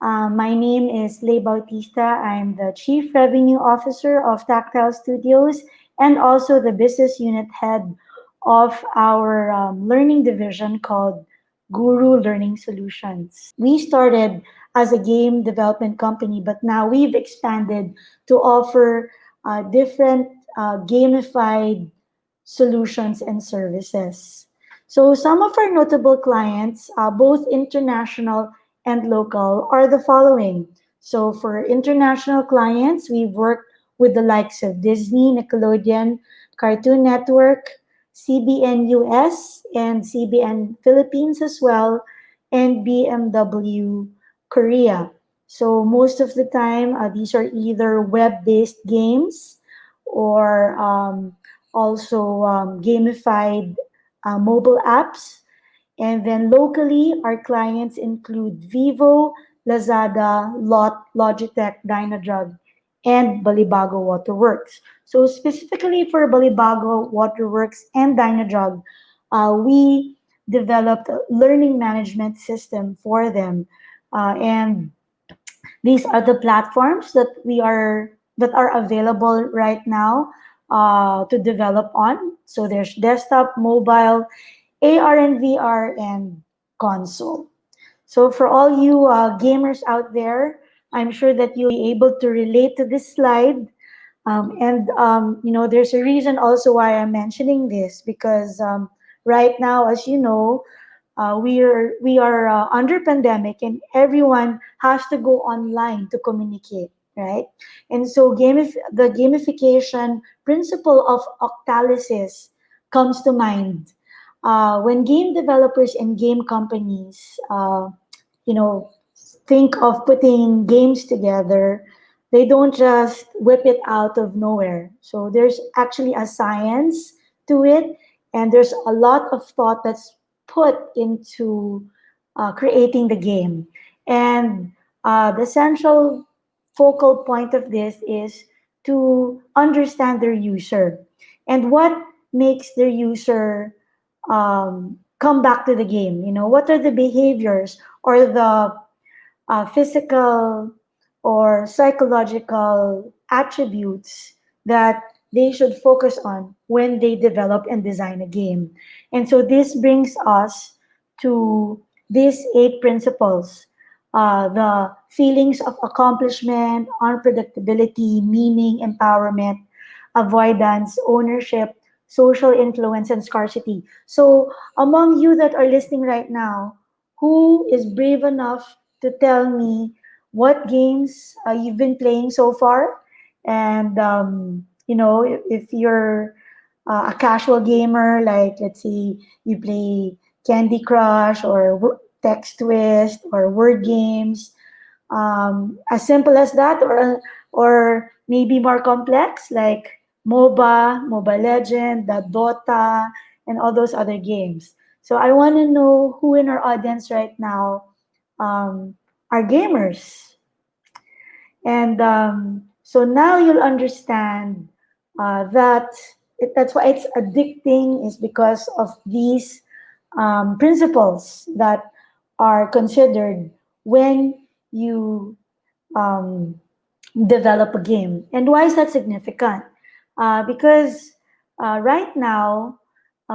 My name is Lei Bautista. I'm the Chief Revenue Officer of Taktyl Studios and also the business unit head of our learning division called Guru Learning Solutions. We started as a game development company, but now we've expanded to offer different gamified solutions and services. So some of our notable clients, both international and local, are the following. So for international clients, we've worked with the likes of Disney, Nickelodeon, Cartoon Network, CBN US, and CBN Philippines as well, and BMW Korea. So most of the time, these are either web-based games or also gamified mobile apps. And then locally, our clients include Vivo, Lazada, Logitech, Dynadrug, and Balibago Waterworks. So specifically for Balibago Waterworks and Dynadrug, we developed a learning management system for them. And these are the platforms that are available right now to develop on. So there's desktop, mobile, AR and VR, and console. So for all you gamers out there, I'm sure that you'll be able to relate to this slide. There's a reason also why I'm mentioning this because right now, as you know, we are under pandemic and everyone has to go online to communicate, right? And so the gamification principle of octalysis comes to mind when game developers and game companies, you know, think of putting games together. They don't just whip it out of nowhere. So there's actually a science to it, and there's a lot of thought that's put into creating the game. And the central focal point of this is to understand their user and what makes their user come back to the game. You know, what are the behaviors or the physical or psychological attributes that they should focus on when they develop and design a game. And so this brings us to these 8 principles: the feelings of accomplishment, unpredictability, meaning, empowerment, avoidance, ownership, social influence, and scarcity. So, among you that are listening right now, who is brave enough to tell me what games you've been playing so far? And, if you're a casual gamer, like let's say you play Candy Crush or Text Twist or word games, as simple as that, or maybe more complex like MOBA, Mobile Legend, the Dota, and all those other games. So I want to know who in our audience right now are gamers. And so now you'll understand that's why it's addicting, is because of these principles that are considered when you um, develop a game. And why is that significant? Because right now,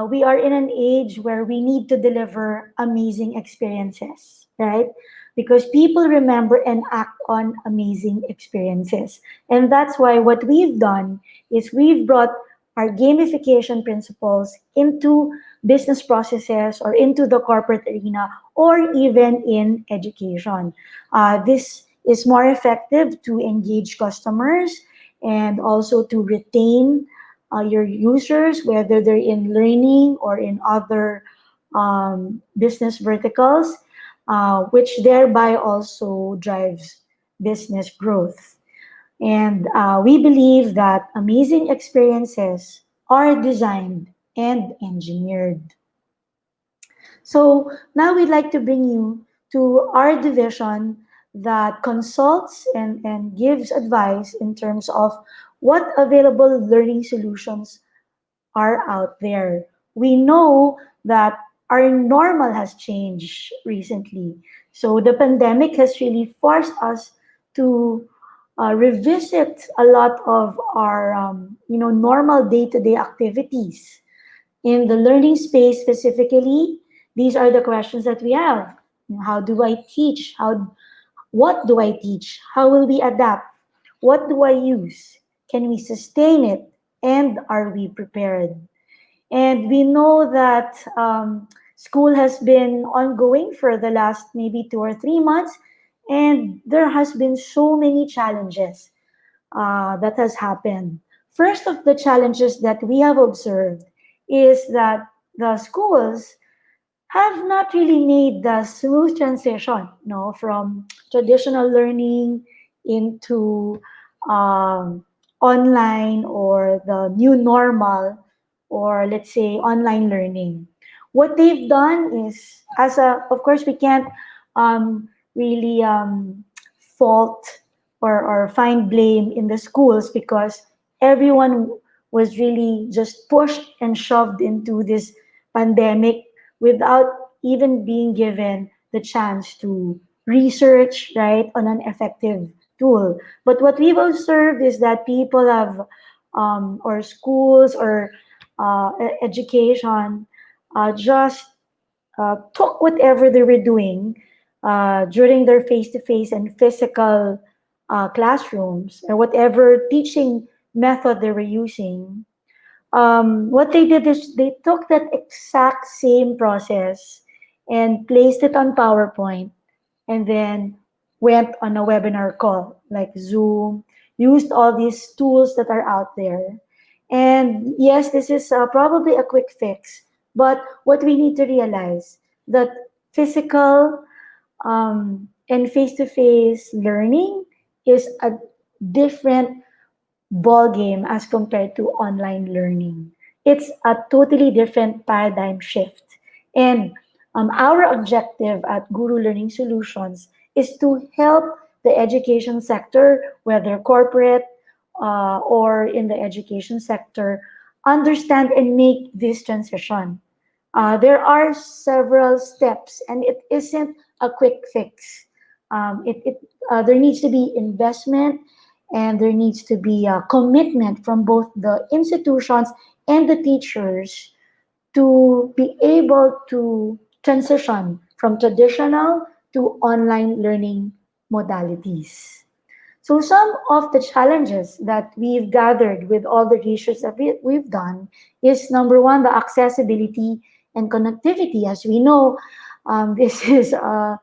we are in an age where we need to deliver amazing experiences, right? Because people remember and act on amazing experiences. And that's why what we've done is we've brought our gamification principles into business processes or into the corporate arena or even in education. This is more effective to engage customers and also to retain your users, whether they're in learning or in other business verticals, which thereby also drives business growth. And we believe that amazing experiences are designed and engineered. So now we'd like to bring you to our division that consults and gives advice in terms of what available learning solutions are out there. We know that our normal has changed recently. So the pandemic has really forced us to revisit a lot of our normal day-to-day activities. In the learning space specifically, these are the questions that we have. How do I teach? What do I teach? How will we adapt? What do I use? Can we sustain it? And are we prepared? And we know that school has been ongoing for the last maybe 2 or 3 months, and there has been so many challenges that has happened. First of the challenges that we have observed is that the schools have not really made the smooth transition, from traditional learning into um, online or the new normal, or let's say online learning. What they've done is, of course, we can't really fault or find blame in the schools because everyone was really just pushed and shoved into this pandemic without even being given the chance to research, right, on an effective tool. But what we've observed is that people have, or schools or education, just took whatever they were doing during their face-to-face and physical classrooms, or whatever teaching method they were using. What they did is they took that exact same process and placed it on PowerPoint, and then went on a webinar call like Zoom, used all these tools that are out there. And yes, this is probably a quick fix, but what we need to realize that physical and face-to-face learning is a different ball game as compared to online learning. It's a totally different paradigm shift. And our objective at Guru Learning Solutions is to help the education sector, whether corporate or in the education sector, understand and make this transition. There are several steps, and it isn't a quick fix. There needs to be investment, and there needs to be a commitment from both the institutions and the teachers to be able to transition from traditional to online learning modalities. So some of the challenges that we've gathered with all the research that we've done is, number one, the accessibility and connectivity. As we know, this is a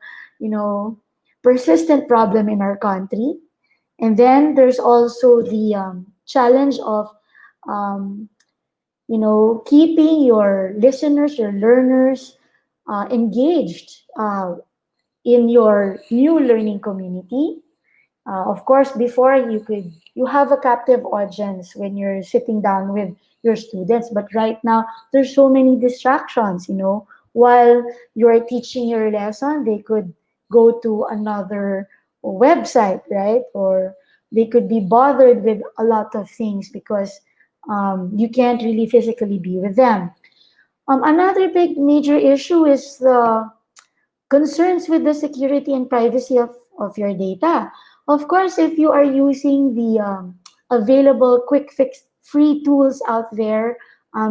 persistent problem in our country. And then there's also the challenge of um, keeping your listeners, your learners engaged in your new learning community. Of course, before you have a captive audience when you're sitting down with your students, but right now there's so many distractions. While you're teaching your lesson, they could go to another website, right? Or they could be bothered with a lot of things because you can't really physically be with them. Another big major issue is the concerns with the security and privacy of your data. Of course, if you are using the available quick fix free tools out there,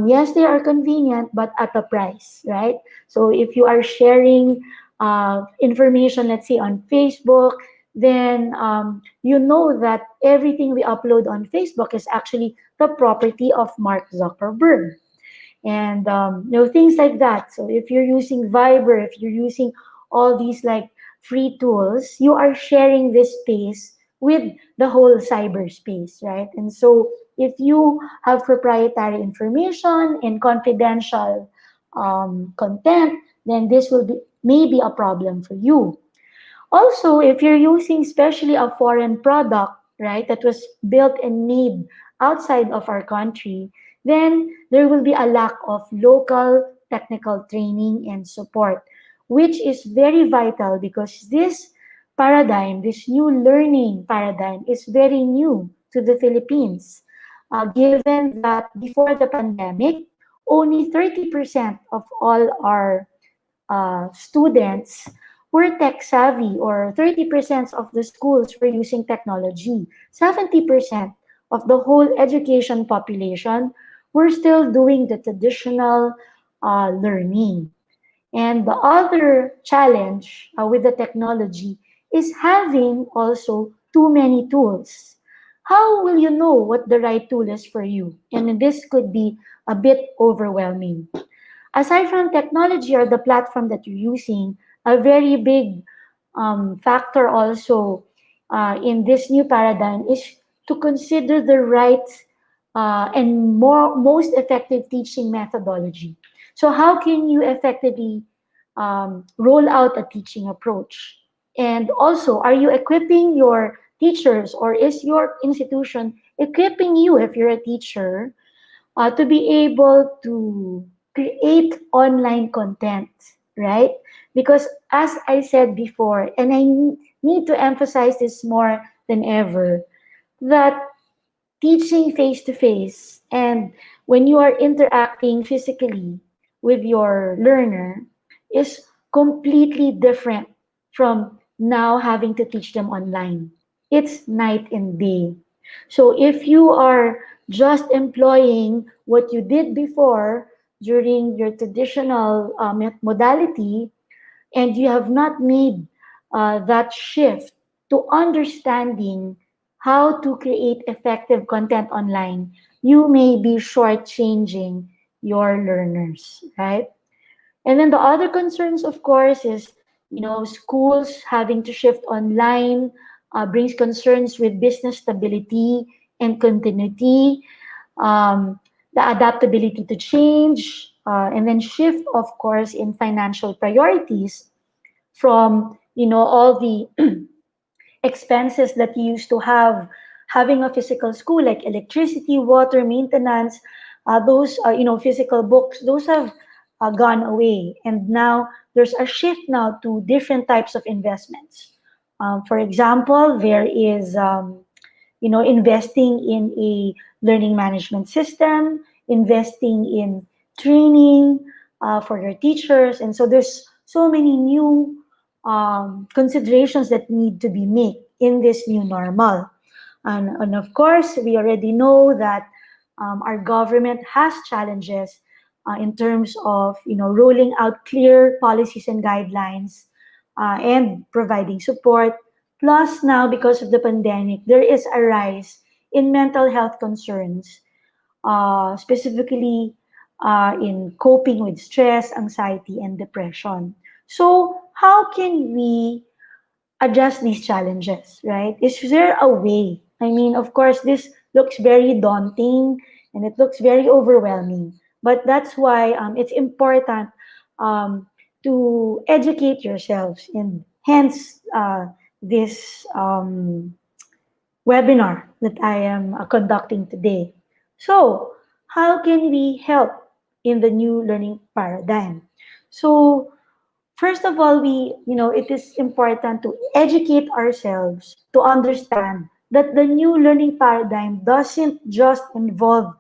yes, they are convenient, but at a price, right? So if you are sharing information, let's say on Facebook, then you know that everything we upload on Facebook is actually the property of Mark Zuckerberg, and things like that. So if you're using Viber, if you're using all these like free tools, you are sharing this space with the whole cyberspace, right? And so if you have proprietary information and confidential content, then this will be maybe a problem for you. Also, if you're using especially a foreign product, right, that was built and made outside of our country, then there will be a lack of local technical training and support, which is very vital because this paradigm, this new learning paradigm, is very new to the Philippines, given that before the pandemic, only 30% of all our students were tech savvy, or 30% of the schools were using technology. 70% of the whole education population were still doing the traditional learning. And the other challenge with the technology is having also too many tools. How will you know what the right tool is for you? And this could be a bit overwhelming. Aside from technology or the platform that you're using, a very big factor also in this new paradigm is to consider the right and most effective teaching methodology. So, how can you effectively roll out a teaching approach? And also, are you equipping your teachers, or is your institution equipping you, if you're a teacher, to be able to create online content, right? Because as I said before, and I need to emphasize this more than ever, that teaching face to face and when you are interacting physically with your learner is completely different from now having to teach them online. It's night and day. So if you are just employing what you did before during your traditional modality, and you have not made that shift to understanding how to create effective content online, you may be shortchanging your learners, right? And then the other concerns, of course, is schools having to shift online brings concerns with business stability and continuity, um, the adaptability to change, and then shift, of course, in financial priorities from all the expenses that you used to have having a physical school, like electricity, water, maintenance, those physical books, those have gone away, and now there's a shift now to different types of investments. For example, there is investing in a learning management system, investing in training for your teachers. And so there's so many new considerations that need to be made in this new normal. And of course, we already know that our government has challenges in terms of rolling out clear policies and guidelines and providing support. Plus, now because of the pandemic, there is a rise in mental health concerns, specifically in coping with stress, anxiety, and depression. So, how can we address these challenges, right? Is there a way? I mean, of course, this looks very daunting and it looks very overwhelming, but that's why it's important um, to educate yourselves, and hence this webinar that I am conducting today. So, how can we help in the new learning paradigm? So, first of all, it is important to educate ourselves to understand that the new learning paradigm doesn't just involve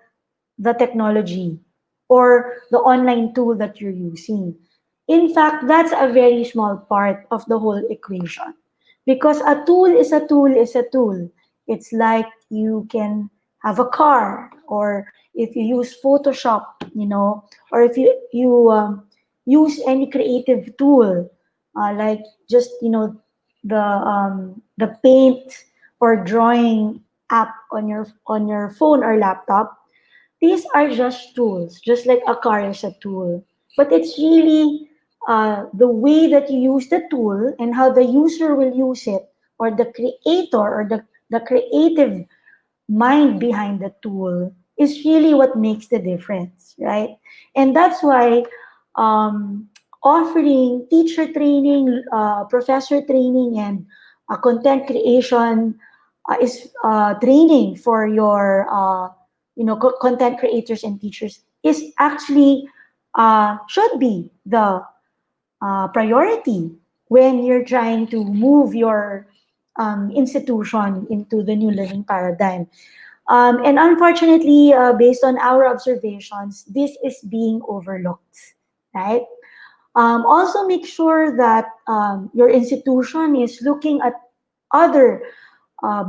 the technology or the online tool that you're using. In fact, that's a very small part of the whole equation. Because a tool is a tool is a tool. It's like you can have a car, or if you use Photoshop, or if you use any creative tool, like just the paint or drawing app on your phone or laptop. These are just tools, just like a car is a tool. But it's really the way that you use the tool and how the user will use it, or the creator, or the creative mind behind the tool, is really what makes the difference, right? And that's why um, offering teacher training, professor training, and content creation is training for your content creators and teachers is actually should be the priority when you're trying to move your institution into the new learning paradigm. And unfortunately, based on our observations, this is being overlooked, right? Also, make sure that your institution is looking at other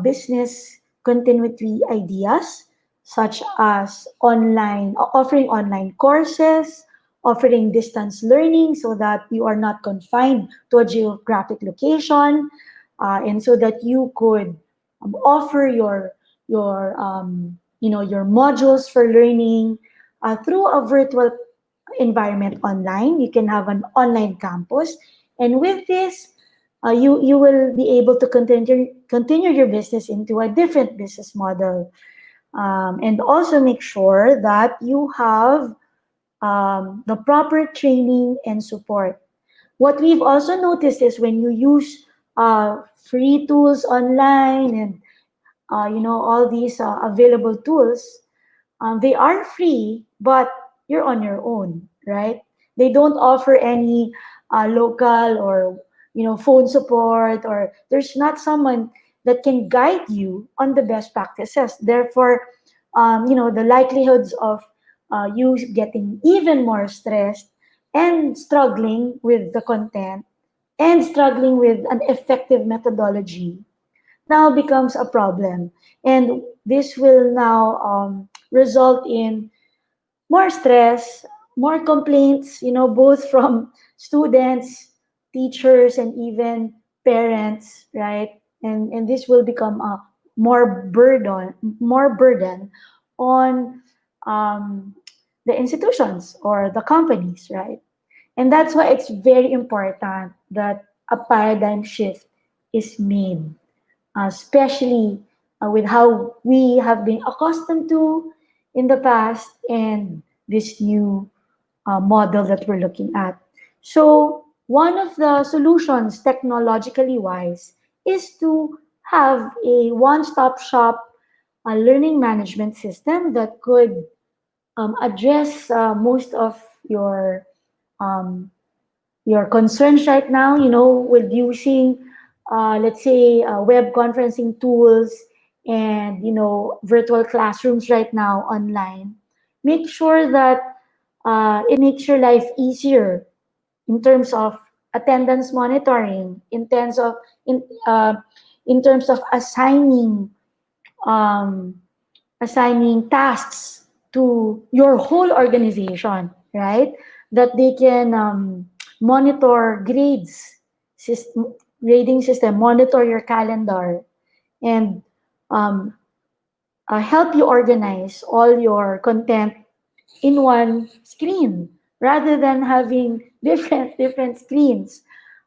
business continuity ideas, such as offering online courses, offering distance learning so that you are not confined to a geographic location, and so that you could offer your modules for learning through a virtual environment online. You can have an online campus, and with this, you will be able to continue your business into a different business model, and also make sure that you have the proper training and support. What we've also noticed is when you use free tools online and all these available tools, they are free, but you're on your own, right? They don't offer any local or phone support, or there's not someone that can guide you on the best practices. Therefore, the likelihoods of you getting even more stressed and struggling with the content and struggling with an effective methodology now becomes a problem. And this will now result in more stress, more complaints, both from students, teachers, and even parents, right? And this will become a more burden on um, the institutions or the companies, right? And that's why it's very important that a paradigm shift is made, especially with how we have been accustomed to in the past and this new model that we're looking at. So, one of the solutions, technologically wise, is to have a one stop shop learning management system that could address most of your um, your concerns right now, with using, let's say, web conferencing tools and, virtual classrooms right now online. Make sure that it makes your life easier in terms of attendance monitoring, in, uh, in terms of um, assigning tasks to your whole organization, right? That they can monitor grading system, monitor your calendar, and um, help you organize all your content in one screen rather than having different screens,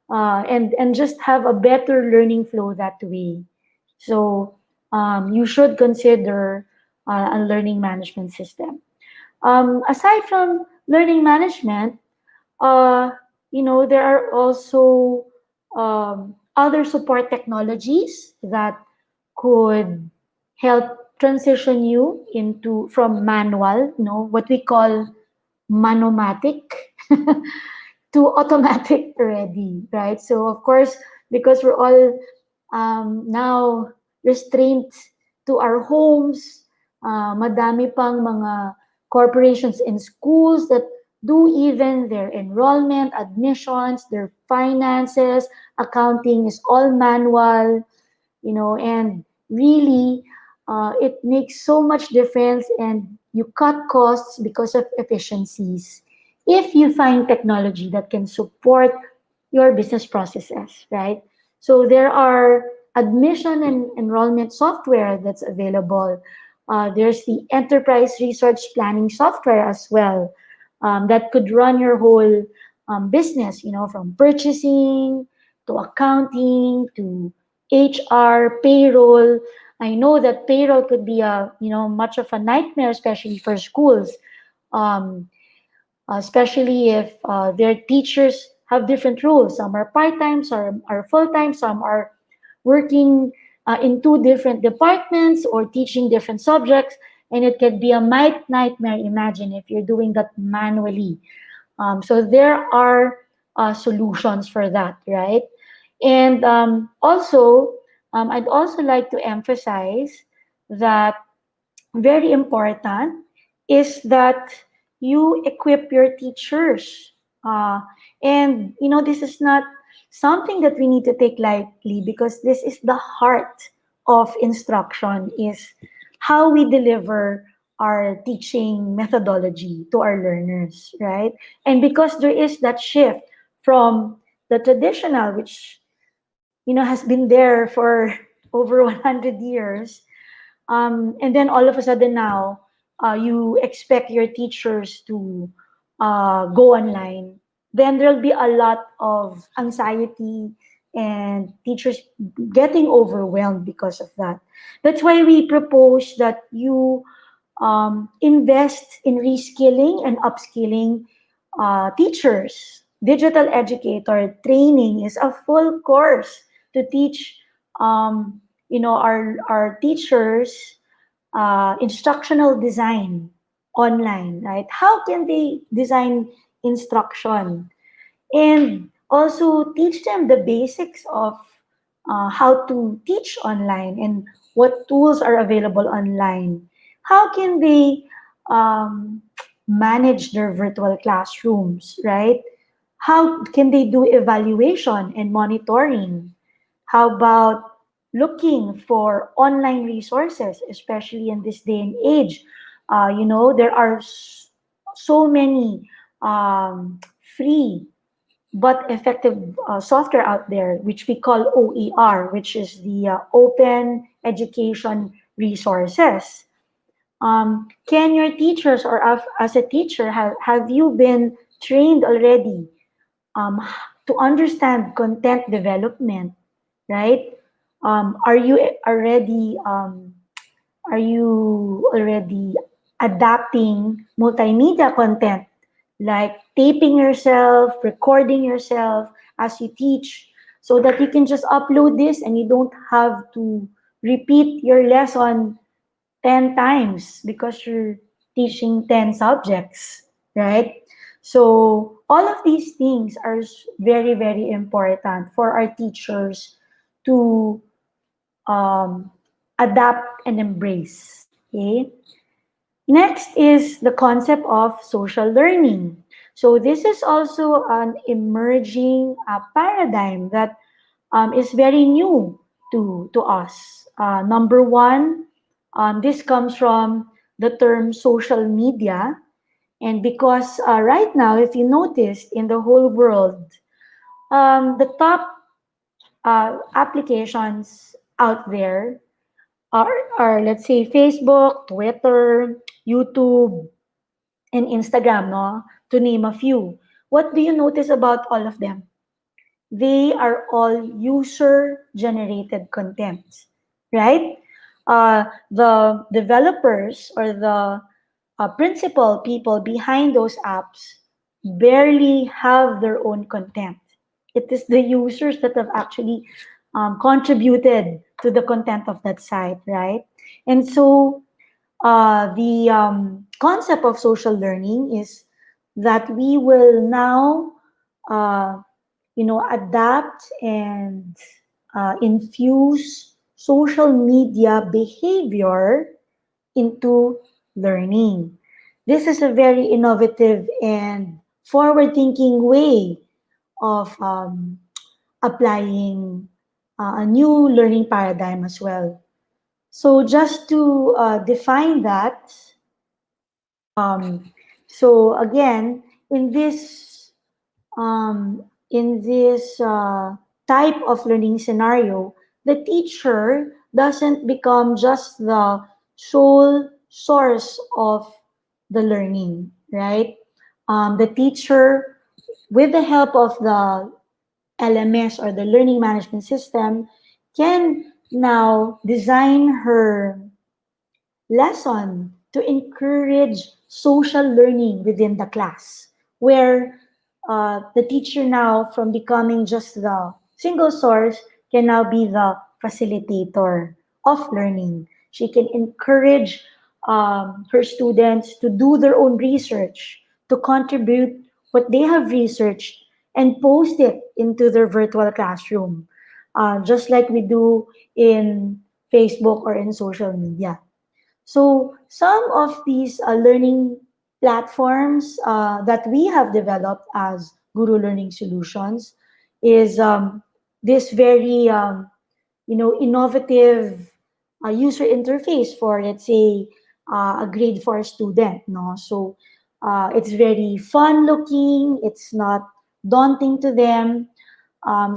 and just have a better learning flow that way. So you should consider a learning management system. Aside from learning management, uh, there are also other support technologies that could help transition you into from manual, what we call manomatic, to automatic already, right? So of course, because we're all now restrained to our homes, madami pang mga corporations and schools that do even their enrollment, admissions, their finances, accounting is all manual, and really it makes so much difference, and you cut costs because of efficiencies if you find technology that can support your business processes, right? So there are admission and enrollment software that's available. There's the enterprise research planning software as well, that could run your whole business, from purchasing to accounting to HR, payroll. I know that payroll could be much of a nightmare, especially for schools. Um, Especially if their teachers have different roles. Some are part-time, some are full-time, some are working in two different departments or teaching different subjects, and it can be a nightmare. Imagine if you're doing that manually. So there are solutions for that, right? And also, I'd also like to emphasize that very important is that you equip your teachers, uh, And this is not something that we need to take lightly, because this is the heart of instruction, is how we deliver our teaching methodology to our learners, right? And because there is that shift from the traditional, which has been there for over 100 years, and then all of a sudden now, you expect your teachers to go online, then there'll be a lot of anxiety and teachers getting overwhelmed because of that. That's why we propose that you invest in reskilling and upskilling teachers. Digital educator training is a full course to teach our teachers instructional design online, right? How can they design instruction, and also teach them the basics of how to teach online and what tools are available online. How can they um, manage their virtual classrooms, right? How can they do evaluation and monitoring? How about looking for online resources, especially in this day and age? There are so many free but effective software out there, which we call OER, which is the Open Education Resources. Can your teachers, or as a teacher, have you been trained already um, to understand content development, right? Are you already adapting multimedia content, like taping yourself, recording yourself as you teach, so that you can just upload this and you don't have to repeat your lesson 10 times because you're teaching 10 subjects, right? So all of these things are very, very important for our teachers to um, adapt and embrace. Okay. Next is the concept of social learning. So this is also an emerging paradigm that is very new to us. Number one, this comes from the term social media. And because right now, if you notice, in the whole world, the top applications out there are, let's say, Facebook, Twitter, YouTube, and Instagram, no? To name a few. What do you notice about all of them? They are all user generated content, right? The developers, or the principal people behind those apps, barely have their own content. It is the users that have actually contributed to the content of that site, right? And so the concept of social learning is that we will now uh, adapt and infuse social media behavior into learning. This is a very innovative and forward-thinking way of applying a new learning paradigm as well. So just to define that, um, so again, in this type of learning scenario, the teacher doesn't become just the sole source of the learning, right? The teacher, with the help of the LMS, or the learning management system, can now design her lesson to encourage social learning within the class, where the teacher now, from becoming just the single source, can now be the facilitator of learning. She can encourage her students to do their own research, to contribute what they have researched and post it into their virtual classroom, just like we do in Facebook or in social media. So some of these learning platforms that we have developed as Guru Learning Solutions is this very innovative user interface for, let's say, a grade 4 student, no? So it's very fun looking, it's not daunting to them.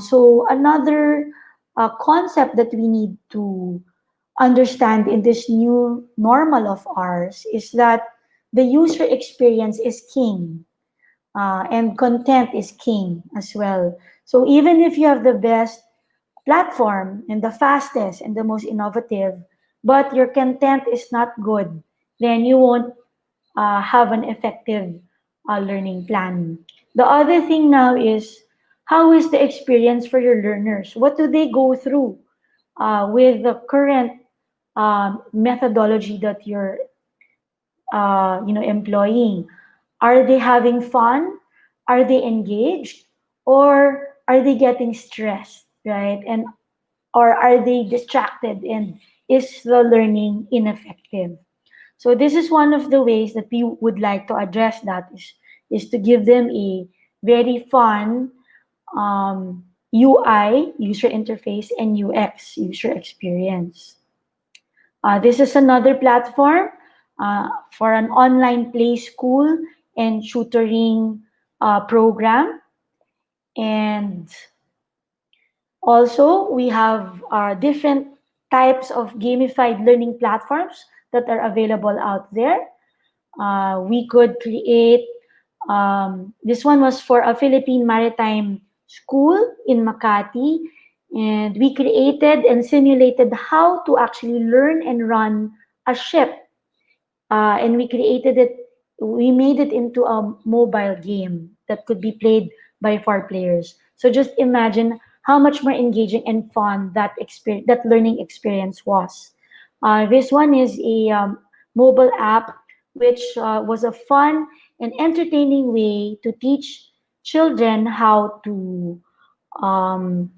So another concept that we need to understand in this new normal of ours is that the user experience is king, and content is king as well. So even if you have the best platform and the fastest and the most innovative, but your content is not good, then you won't have an effective learning plan. The other thing now is, how is the experience for your learners? What do they go through with the current methodology that you're employing? Are they having fun? Are they engaged? Or are they getting stressed, right? And or are they distracted, and is the learning ineffective? So this is one of the ways that we would like to address that, is to give them a very fun UI, user interface, and UX, user experience. This is another platform for an online play school and tutoring program. And also, we have different types of gamified learning platforms that are available out there. We could create, this one was for a Philippine maritime school in Makati, and we created and simulated how to actually learn and run a ship, and we made it into a mobile game that could be played by 4 players. So just imagine how much more engaging and fun that learning experience was. This one is a mobile app, which was a fun and entertaining way to teach children how to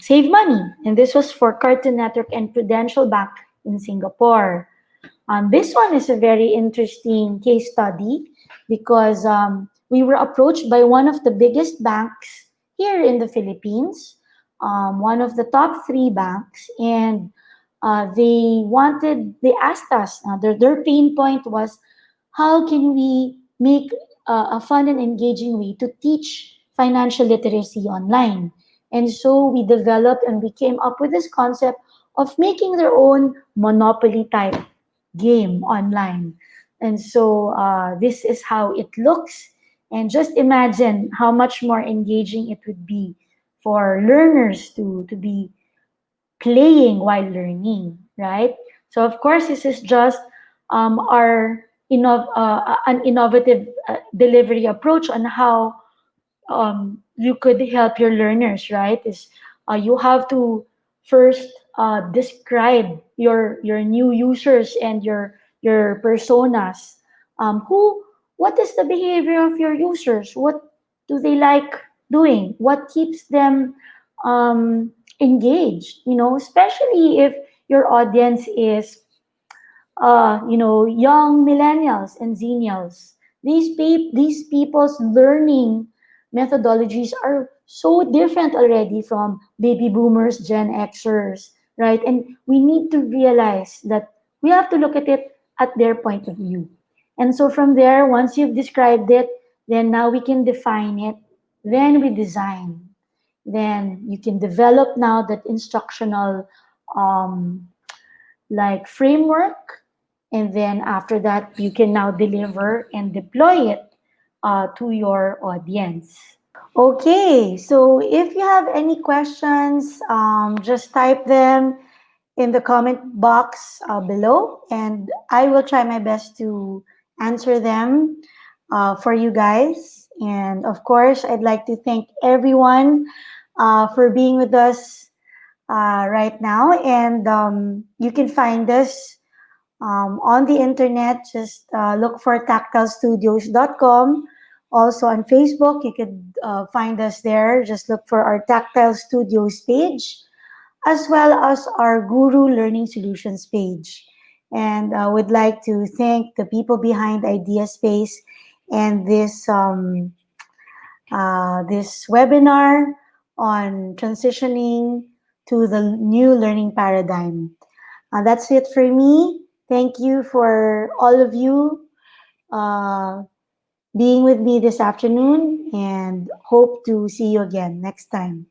save money. And this was for Cartoon Network and Prudential Bank in Singapore. This one is a very interesting case study because we were approached by one of the biggest banks here in the Philippines, one of the top 3 banks, and they asked us, their pain point was, how can we make a fun and engaging way to teach financial literacy online? And so we developed and we came up with this concept of making their own Monopoly type game online. And so this is how it looks. And just imagine how much more engaging it would be for learners to be playing while learning, right? So of course, this is just an innovative delivery approach on how you could help your learners, right? Is you have to first describe your new users and your personas. Who What is the behavior of your users? What do they like doing? What keeps them engaged? Especially if your audience is young millennials and zennials. These people's learning methodologies are so different already from baby boomers, Gen Xers, right? And we need to realize that we have to look at it at their point of view. And so from there, once you've described it, then now we can define it. Then we design. Then you can develop now that instructional um, like framework, and then after that you can now deliver and deploy it to your audience. Okay, so if you have any questions, just type them in the comment box below, and I will try my best to answer them for you guys. And of course, I'd like to thank everyone for being with us right now. And you can find us on the internet. Just look for tactylstudios.com. Also on Facebook, you could find us there. Just look for our Tactile Studios page, as well as our Guru Learning Solutions page. And I would like to thank the people behind Idea Space and this this webinar on transitioning to the new learning paradigm. That's it for me. Thank you for all of you uh, being with me this afternoon, and hope to see you again next time.